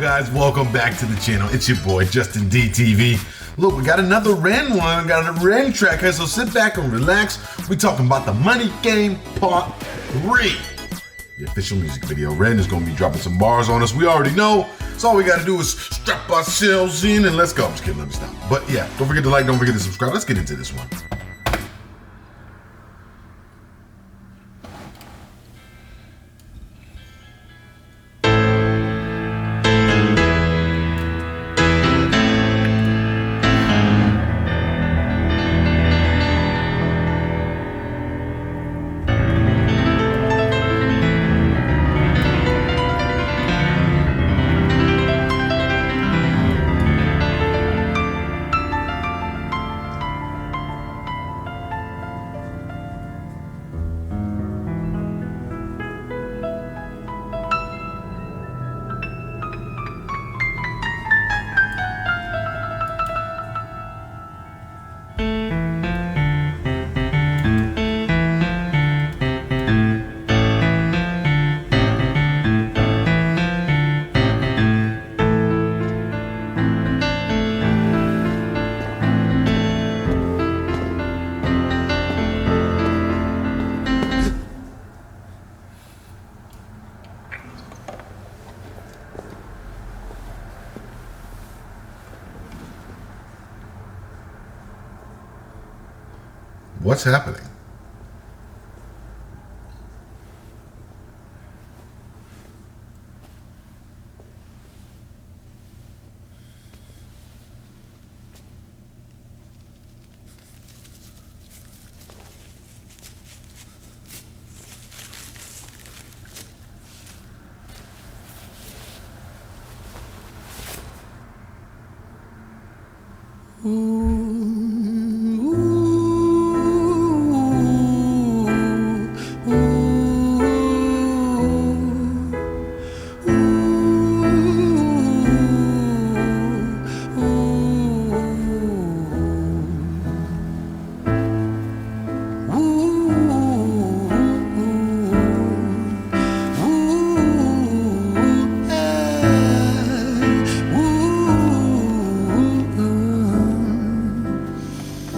guys, welcome back to the channel. It's your boy Justin DTV. Look, we got another Ren one, got a Ren track here, so sit back and relax. We're talking about the Money Game Part 3. The official music video. Ren is gonna be dropping some bars on us. We already know. So all we gotta do is strap ourselves in and let's go. I'm just kidding, let me stop. But yeah, don't forget to like, don't forget to subscribe. Let's get into this one. What's happening?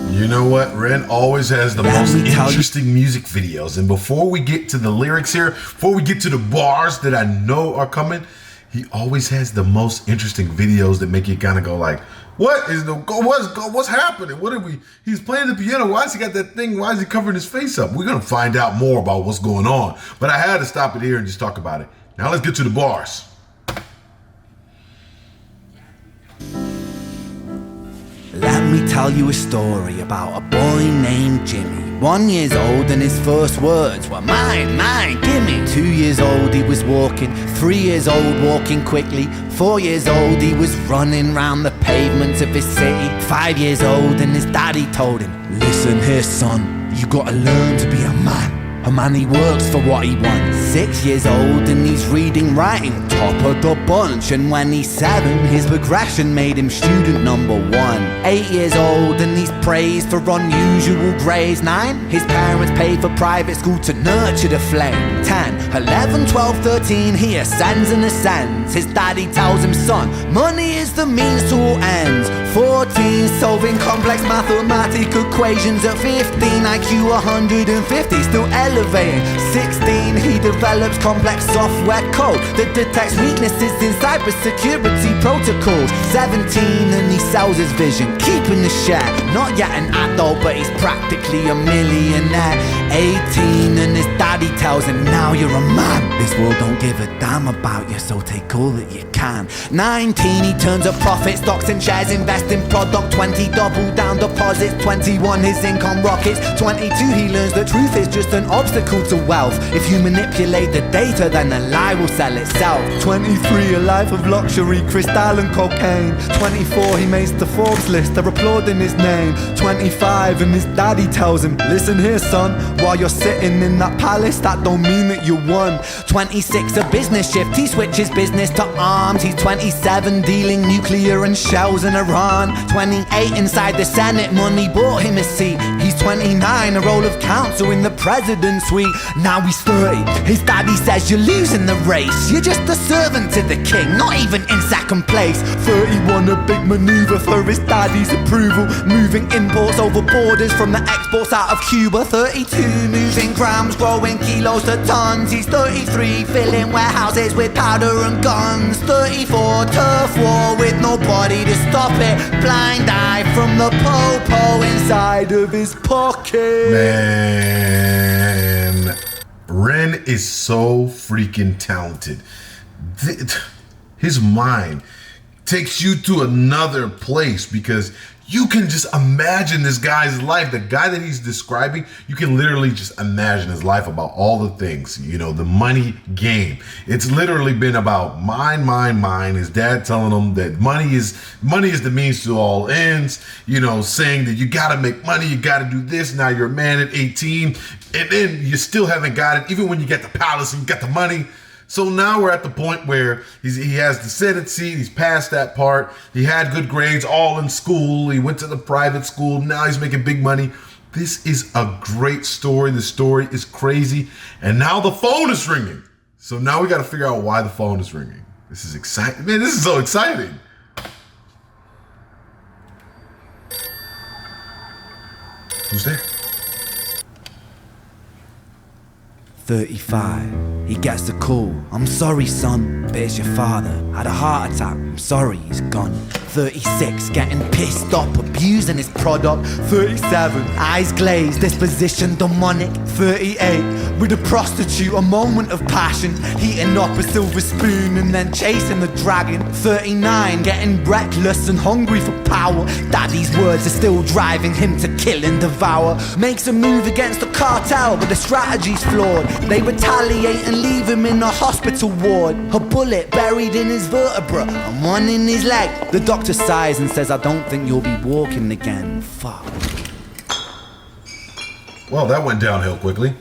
You know what? Ren always has the most interesting music videos. And before we get to the lyrics here, before we get to the bars that I know are coming, he always has the most interesting videos that make you kind of go like, what's happening? What are we? He's playing the piano. Why has he got that thing? Why is he covering his face up? We're going to find out more about what's going on. But I had to stop it here and just talk about it. Now let's get to the bars. Let me tell you a story about a boy named Jimmy. 1 year old and his first words were mine, gimme. 2 years old he was walking, 3 years old walking quickly. 4 years old he was running round the pavements of his city. 5 years old and his daddy told him, listen here son, you gotta learn to be a man. A man, he works for what he wants. 6 years old and he's reading, writing, top of the bunch. And when he's 7, his progression made him student number 1. 8 years old and he's praised for unusual grades. 9, his parents pay for private school to nurture the flame. 10, 11, 12, 13, he ascends and ascends. His daddy tells him, son, money is the means to all ends. 14, solving complex mathematical equations. At 15, IQ 150, still elevating. 16, he develops complex software code that detects weaknesses in cybersecurity protocols. 17, and he sells his vision, keeping the share. Not yet an adult, but he's practically a millionaire. 18, and his daddy tells him, now you're a man. This world don't give a damn about you, so take all that you can. 19, he turns a profit, stocks and shares, invest in product. 20, double down deposits. 21, his income rockets. 22, he learns the truth is just an obstacle to wealth. If you manipulate the data, then the lie will sell itself. 23, a life of luxury, crystal and cocaine. 24, he makes the Forbes list, they're applauding his name. 25, and his daddy tells him, listen here son, while you're sitting in that palace, that don't mean that you won. 26, a business shift, he switches business to arms. He's 27, dealing nuclear and shells in Iran. 28, inside the Senate, money bought him a seat. He's he's 29, a role of counsel in the president's suite. Now he's 30, his daddy says you're losing the race. You're just a servant to the king, not even in second place. 31, a big maneuver for his daddy's approval, moving imports over borders from the exports out of Cuba. 32, moving grams, growing kilos to tons. He's 33, filling warehouses with powder and guns. 34, turf war with nobody to stop it. Blind eye from the po-po inside of his pocket. Man, Ren is so freaking talented. His mind takes you to another place because you can just imagine this guy's life. The guy that he's describing, you can literally just imagine his life about all the things, you know, the money game. It's literally been about mine. His dad telling him that money is the means to all ends, you know, saying that you got to make money, you got to do this. Now you're a man at 18 and then you still haven't got it, even when you get the palace and you got the money. So now we're at the point where he has the Senate seat. He's past that part. He had good grades all in school. He went to the private school. Now he's making big money. This is a great story. The story is crazy. And now the phone is ringing. So now we got to figure out why the phone is ringing. This is exciting. Man, this is so exciting. Who's there? 35, he gets the call. I'm sorry, son, but it's your father. Had a heart attack, I'm sorry, he's gone. 36, getting pissed off, abusing his product. 37, eyes glazed, disposition demonic. 38, with a prostitute, a moment of passion, heating up a silver spoon and then chasing the dragon. 39, getting reckless and hungry for power. Daddy's words are still driving him to kill and devour. Makes a move against the cartel, but the strategy's flawed. They retaliate and leave him in a hospital ward. A bullet buried in his vertebra and one in his leg. The doctor sighs and says, I don't think you'll be walking again. Fuck. Well, that went downhill quickly.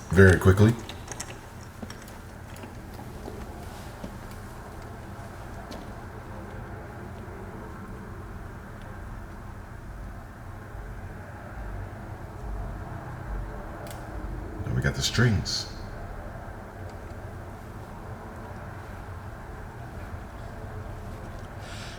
Very quickly. We got the strings.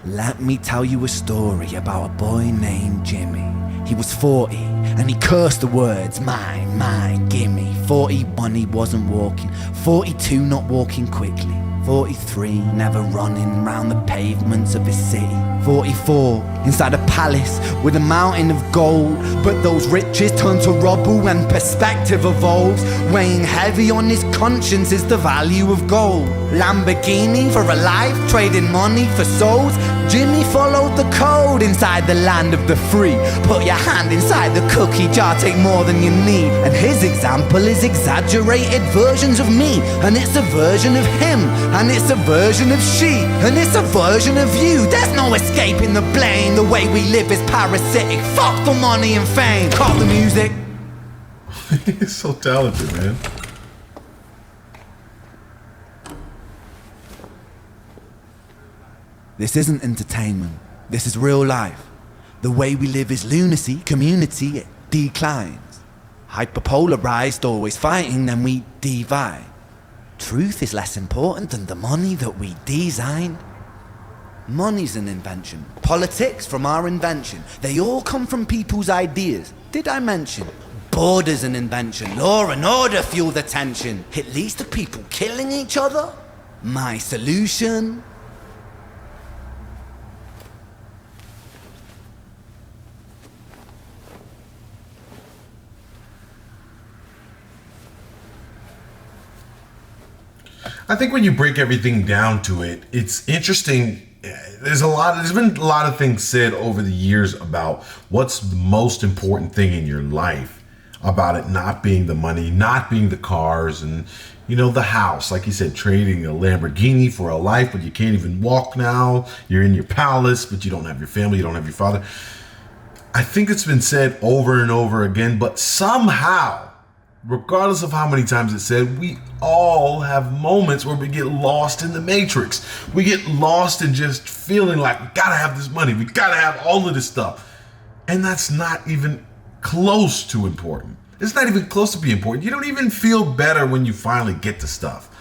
Let me tell you a story about a boy named Jimmy. He was 40 and he cursed the words mine, gimme. 41 he wasn't walking, 42 not walking quickly, 43 never running round the pavements of his city, 44 inside a palace with a mountain of gold. But those riches turn to rubble when perspective evolves. Weighing heavy on his conscience is the value of gold. Lamborghini for a life, trading money for souls. Jimmy followed the code inside the land of the free. Put your hand inside the cookie jar, take more than you need. And his example is exaggerated versions of me. And it's a version of him, and it's a version of she, and it's a version of you. There's no escaping the blame. The way we live is parasitic. Fuck the money and fame. Call the music. He's so talented, man. This isn't entertainment. This is real life. The way we live is lunacy. Community, it declines. Hyperpolarized, always fighting, then we divide. Truth is less important than the money that we design. Money's an invention. Politics from our invention. They all come from people's ideas. Did I mention? Border's an invention. Law and order fuel the tension. It leads to people killing each other. My solution? I think when you break everything down to it, it's interesting. There's been a lot of things said over the years about what's the most important thing in your life, about it not being the money, not being the cars, and you know, the house. Like you said, trading a Lamborghini for a life, but you can't even walk now. You're in your palace, but you don't have your family, you don't have your father. I think it's been said over and over again, but somehow regardless of how many times it's said, we all have moments where we get lost in the matrix. We get lost in just feeling like we gotta have this money, we gotta have all of this stuff. And that's not even close to important. It's not even close to being important. You don't even feel better when you finally get the stuff.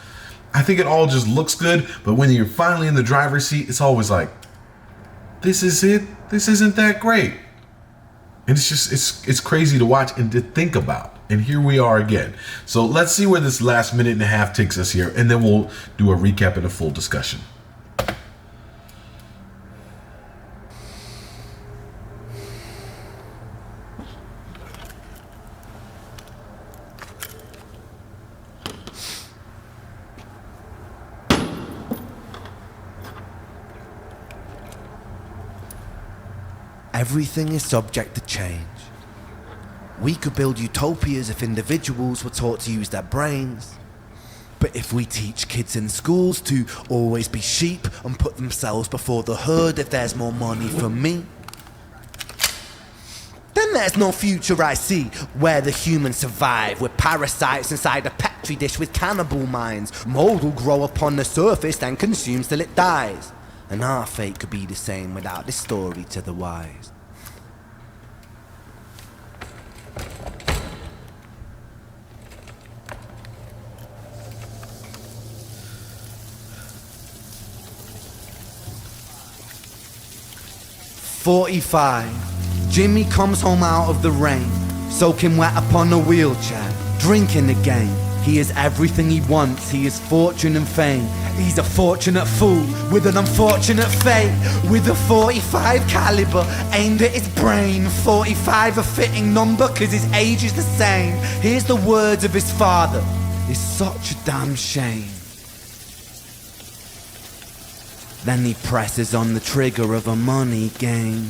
I think it all just looks good, but when you're finally in the driver's seat, it's always like, this is it? This isn't that great. And it's just, it's crazy to watch and to think about. And here we are again. So let's see where this last minute and a half takes us here, and then we'll do a recap and a full discussion. Everything is subject to change. We could build utopias if individuals were taught to use their brains. But if we teach kids in schools to always be sheep and put themselves before the herd if there's more money for me, then there's no future I see where the humans survive with parasites inside a petri dish with cannibal minds. Mold will grow upon the surface then consumes till it dies. And our fate could be the same without this story to the wise. "45. Jimmy comes home out of the rain, soaking wet upon a wheelchair, drinking again. He is everything he wants, he is fortune and fame. He's a fortunate fool with an unfortunate fate. With a 45 caliber aimed at his brain. 45 a fitting number cause his age is the same. Here's the words of his father, it's such a damn shame. Then he presses on the trigger of a money game."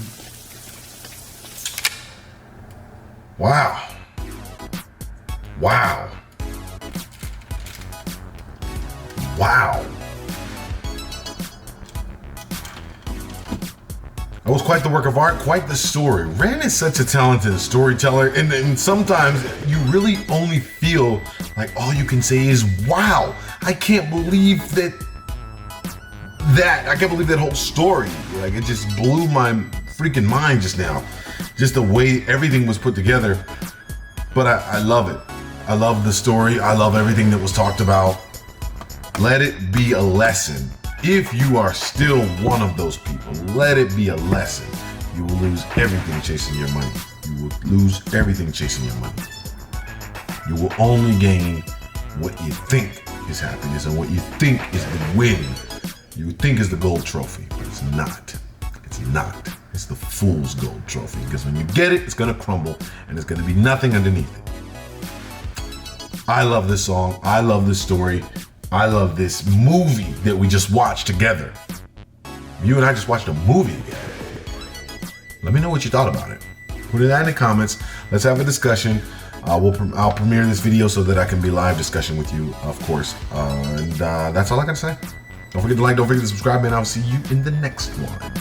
Wow. Wow. Wow. That was quite the work of art, quite the story. Ren is such a talented storyteller, and sometimes you really only feel like all you can say is, wow, I can't believe that whole story. Like, it just blew my freaking mind just now. Just the way everything was put together. But I love it. I love the story. I love everything that was talked about. Let it be a lesson. If you are still one of those people, let it be a lesson. You will lose everything chasing your money. You will lose everything chasing your money. You will only gain what you think is happiness and what you think is the win. You think is the gold trophy, but it's not. It's not. It's the fool's gold trophy, because when you get it, it's gonna crumble and there's gonna be nothing underneath it. I love this song. I love this story. I love this movie that we just watched together. You and I just watched a movie together. Let me know what you thought about it. Put it in the comments. Let's have a discussion. I'll premiere this video so that I can be live discussion with you, of course. And that's all I gotta say. Don't forget to like, don't forget to subscribe, and I'll see you in the next one.